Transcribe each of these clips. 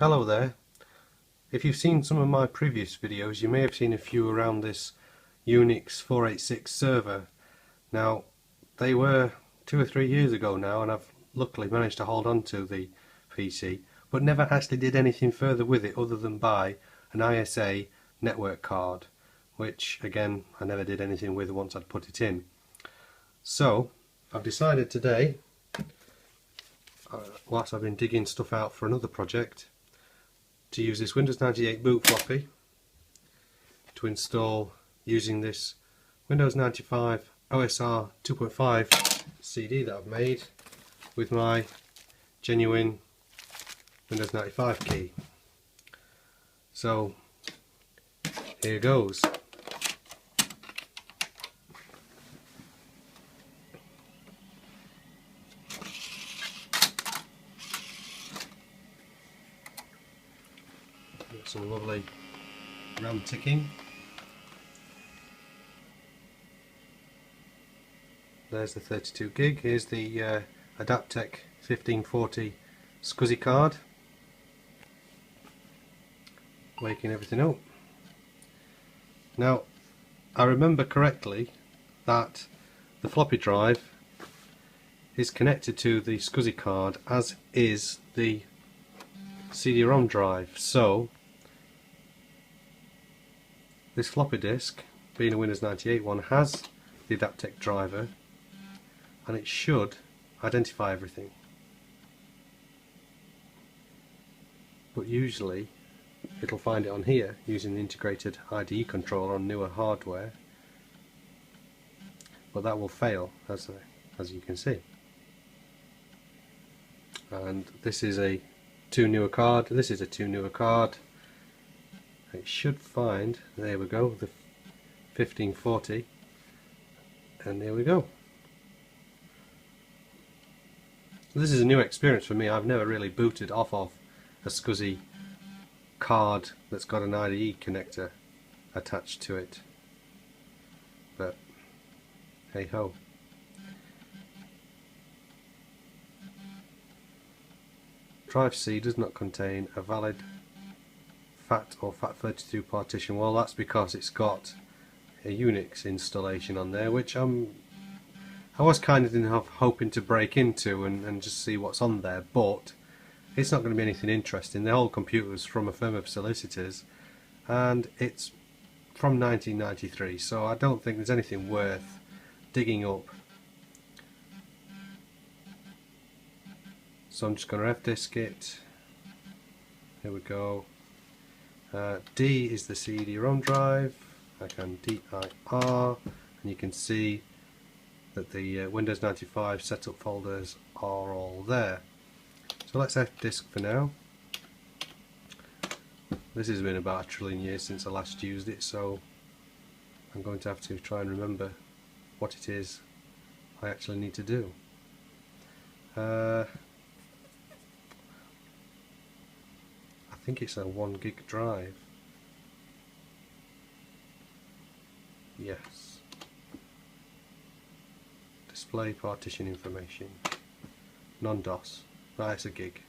Hello there. If you've seen some of my previous videos, you may have seen a few around this UNIX 486 server. Now, they were 2 or 3 years ago now, and I've luckily managed to hold on to the PC, but never actually did anything further with it other than buy an ISA network card, which again I never did anything with once I'd put it in. So I've decided today, whilst I've been digging stuff out for another project, to use this Windows 98 boot floppy to install using this Windows 95 OSR 2.5 CD that I've made with my genuine Windows 95 key. So here goes. Got some lovely RAM ticking. There's the 32 gig. Here's the Adaptec 1540 SCSI card, waking everything up. Now, I remember correctly that the floppy drive is connected to the SCSI card, as is the CD-ROM drive. So this floppy disk, being a Windows 98 one, has the Adaptec driver, and it should identify everything. But usually it'll find it on here using the integrated IDE controller on newer hardware, but that will fail, as you can see. And this is a 2 newer card, this is a 2 newer card. It should find, there we go, the 1540, and there we go. This is a new experience for me. I've never really booted off of a SCSI card that's got an IDE connector attached to it, but hey ho. Drive C does not contain a valid FAT or FAT32 partition. Well, that's because it's got a UNIX installation on there, which I was kind of hoping to break into and just see what's on there, but it's not going to be anything interesting. The whole computer is from a firm of solicitors, and it's from 1993, so I don't think there's anything worth digging up. So I'm just going to F-disk it. Here we go. D is the CD-ROM drive. I can DIR, and you can see that the Windows 95 setup folders are all there. So let's F-disk for now. This has been about 1 trillion years since I last used it, so I'm going to have to try and remember what it is I actually need to do. I think it's a 1 gig drive. Yes. Display partition information. Non-DOS. It's a gig.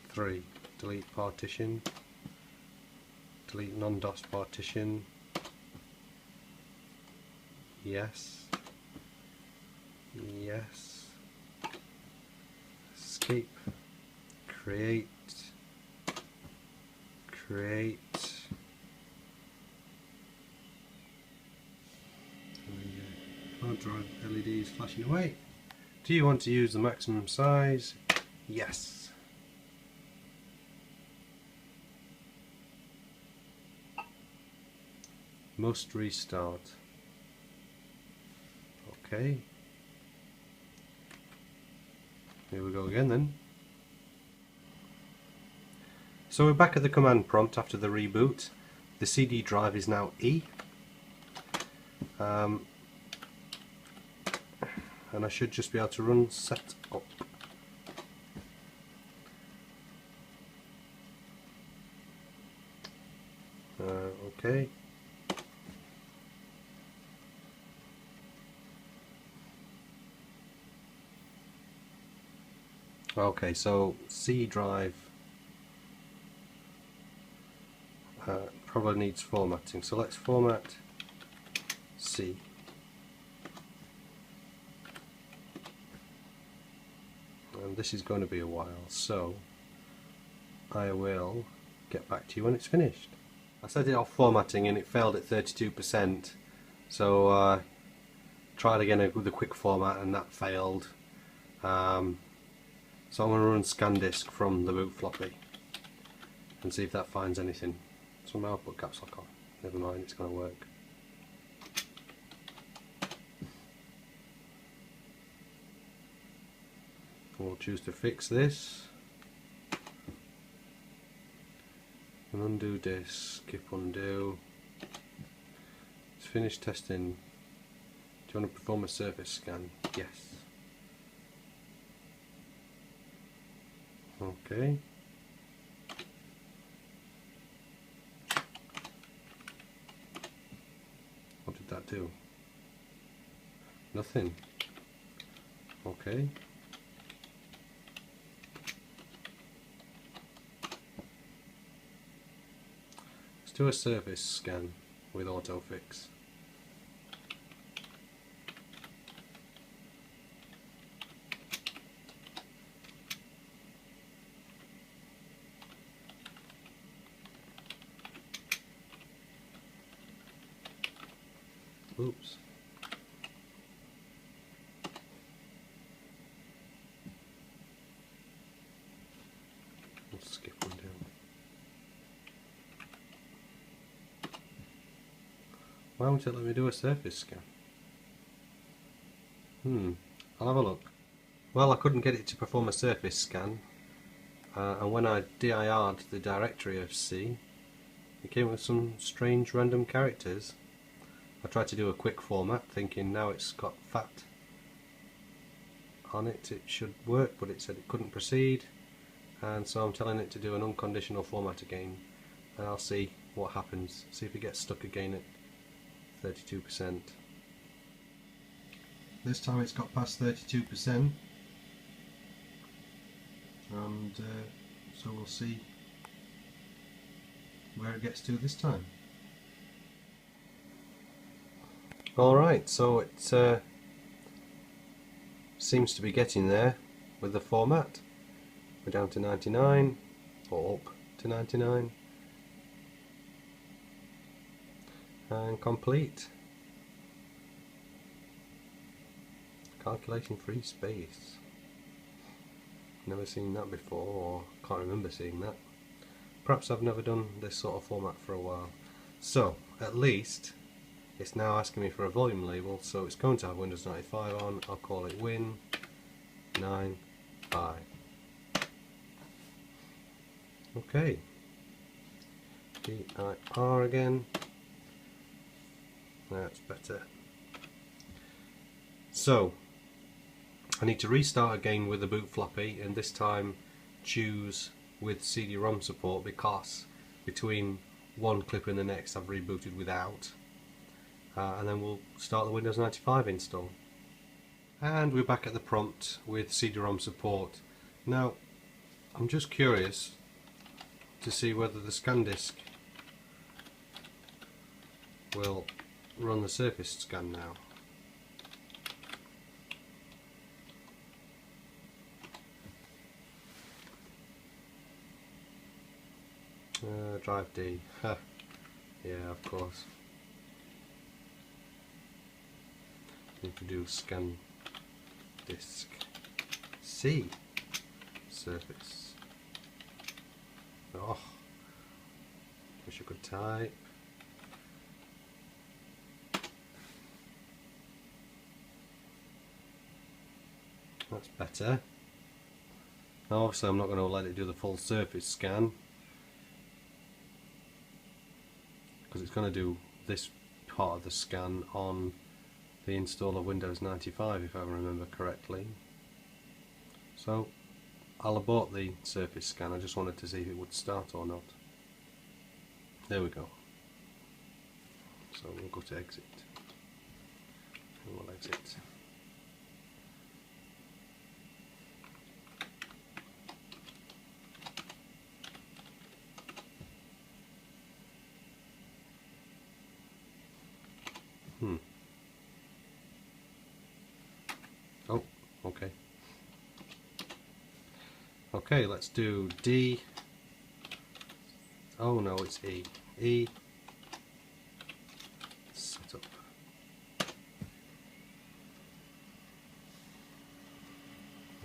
3. Delete partition. Delete non-DOS partition. Yes. Yes. Escape. Create. Create. Hard drive LED is flashing away. Do you want to use the maximum size? Yes. Must restart. Okay. Here we go again then. So we're back at the command prompt after the reboot. The CD drive is now E. And I should just be able to run setup. Okay. Okay, so C drive probably needs formatting, so let's format C. And this is going to be a while, so I will get back to you when it's finished. I set it off formatting and it failed at 32%, so tried again with a quick format and that failed. So I'm going to run ScanDisk from the boot floppy and see if that finds anything. So now I'll put caps lock on. Never mind, it's going to work. We'll choose to fix this. And undo disk, skip undo. Let's finish testing. Do you want to perform a surface scan? Yes. Okay. What did that do? Nothing. Okay. Let's do a surface scan with autofix. Oops. Let's skip one down. Why won't it let me do a surface scan? I'll have a look. Well, I couldn't get it to perform a surface scan, and when I dir'd the directory of C, it came with some strange random characters. I tried to do a quick format, thinking now it's got fat on it, it should work, but it said it couldn't proceed, and so I'm telling it to do an unconditional format again, and I'll see what happens, see if it gets stuck again at 32%. This time it's got past 32%, and so we'll see where it gets to this time. Alright, so it seems to be getting there with the format. We're down to 99, or up to 99, and complete. Calculating free space. Never seen that before, or can't remember seeing that. Perhaps I've never done this sort of format for a while. So, at least it's now asking me for a volume label, so it's going to have Windows 95 on. I'll call it Win95. Okay. DIR again. That's better. So, I need to restart again with the boot floppy, and this time choose with CD-ROM support, because between one clip and the next I've rebooted without. And then we'll start the Windows 95 install. And we're back at the prompt with CD-ROM support. Now, I'm just curious to see whether the ScanDisk will run the surface scan now. Drive D. Yeah, of course. Need to do scan disk C surface. Oh, wish I could type. That's better. Now obviously I'm not going to let it do the full surface scan, because it's going to do this part of the scan on the install of Windows 95 if I remember correctly. So I'll abort the surface scan. I just wanted to see if it would start or not. There we go. So we'll go to exit and we'll exit. Okay. Okay, let's do D. Oh no, it's E. E. Set up.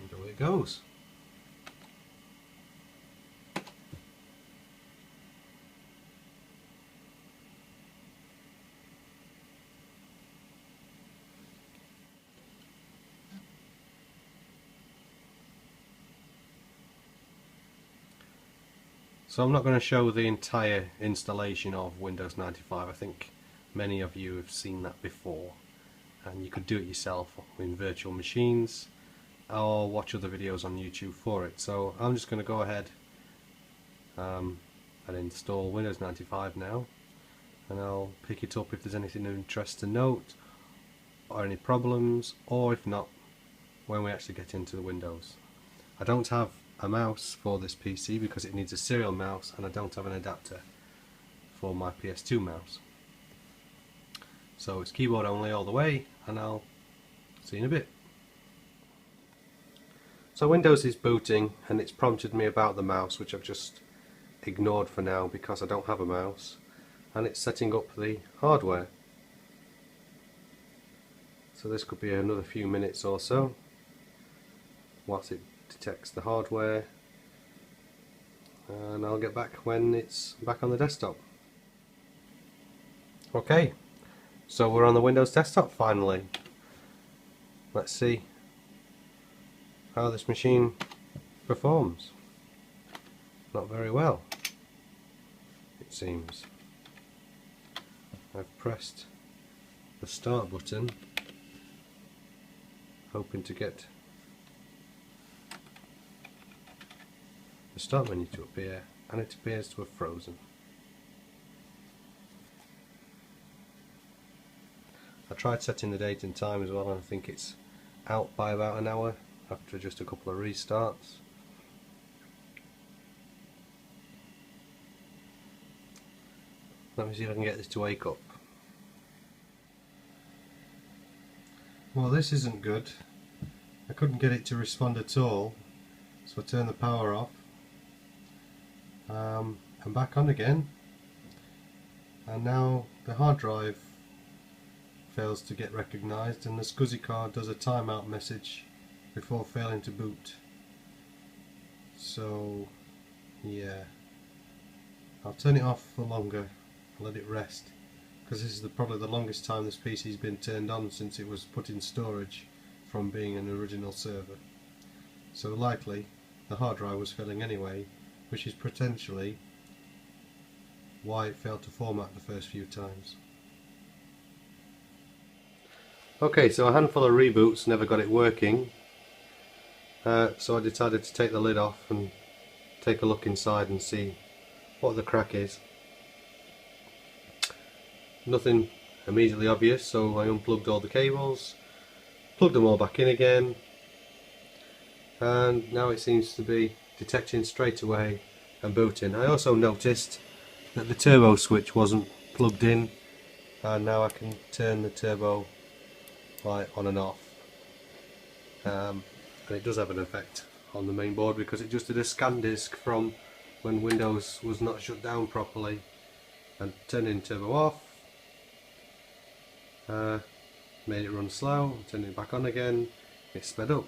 And away it goes. So I'm not going to show the entire installation of Windows 95. I think many of you have seen that before, and you could do it yourself in virtual machines or watch other videos on YouTube for it. So I'm just going to go ahead and install Windows 95 now, and I'll pick it up if there's anything of interest to note or any problems, or if not, when we actually get into the Windows. I don't have a mouse for this PC because it needs a serial mouse, and I don't have an adapter for my PS2 mouse. So it's keyboard only all the way, and I'll see you in a bit. So Windows is booting, and it's prompted me about the mouse, which I've just ignored for now because I don't have a mouse, and it's setting up the hardware. So this could be another few minutes or so whilst it detects the hardware, and I'll get back when it's back on the desktop. Okay, so we're on the Windows desktop finally. Let's see how this machine performs. Not very well, it seems. I've pressed the start button hoping to get the start menu to appear, and it appears to have frozen. I tried setting the date and time as well, and I think it's out by about an hour after just a couple of restarts. Let me see if I can get this to wake up. Well, this isn't good. I couldn't get it to respond at all, so I turned the power off. And back on again, and now the hard drive fails to get recognised, and the SCSI card does a timeout message before failing to boot. So yeah, I'll turn it off for longer and let it rest, because this is probably the longest time this PC's been turned on since it was put in storage from being an original server. So likely the hard drive was failing anyway, which is potentially why it failed to format the first few times. Okay, so a handful of reboots never got it working, so I decided to take the lid off and take a look inside and see what the crack is. Nothing immediately obvious, so I unplugged all the cables, plugged them all back in again, and now it seems to be detecting straight away and booting. I also noticed that the turbo switch wasn't plugged in, and now I can turn the turbo light on and off, and it does have an effect on the main board because it just did a scan disk from when Windows was not shut down properly, and turning turbo off made it run slow, turning it back on again, it sped up.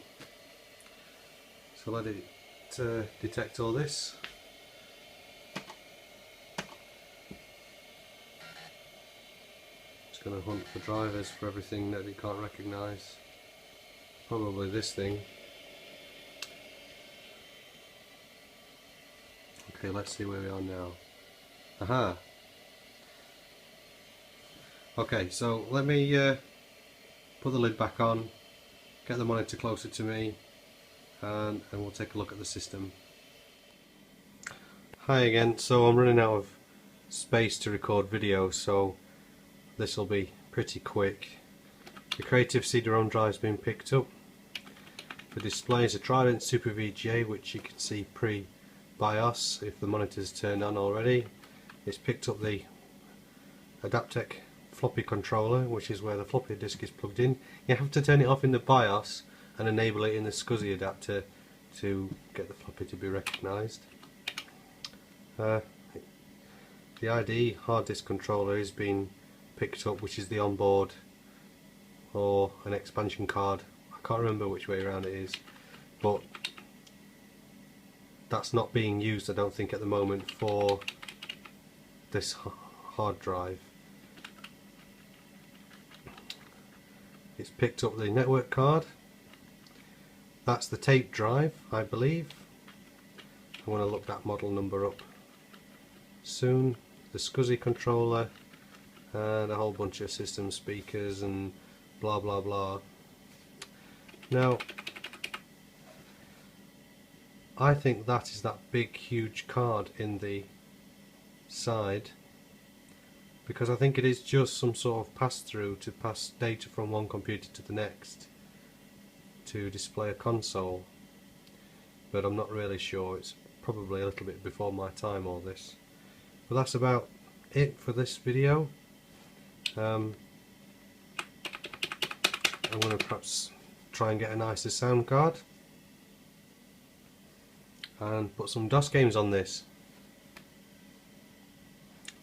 So let it detect all this. It's going to hunt for drivers for everything that it can't recognise. Probably this thing. Okay, let's see where we are now. Aha! Okay, so let me put the lid back on, get the monitor closer to me, and we'll take a look at the system. Hi again. So I'm running out of space to record video, so this will be pretty quick. The Creative CD-ROM drive has been picked up. The display is a Trident Super VGA, which you can see pre-BIOS if the monitor is turned on already. It's picked up the Adaptec floppy controller, which is where the floppy disk is plugged in. You have to turn it off in the BIOS and enable it in the SCSI adapter to get the floppy to be recognised. The ID hard disk controller is being picked up, which is the onboard or an expansion card. I can't remember which way around it is, but that's not being used, I don't think, at the moment for this hard drive. It's picked up the network card. That's the tape drive, I believe. I want to look that model number up soon. The SCSI controller and a whole bunch of system speakers and blah blah blah. Now, I think that is that big huge card in the side, because I think it is just some sort of pass-through to pass data from one computer to the next to display a console, but I'm not really sure. It's probably a little bit before my time, all this. But that's about it for this video. I'm going to perhaps try and get a nicer sound card and put some DOS games on this.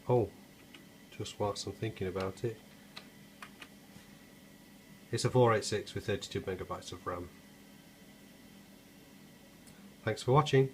Oh, just whilst I'm thinking about it, it's a 486 with 32 megabytes of RAM. Thanks for watching.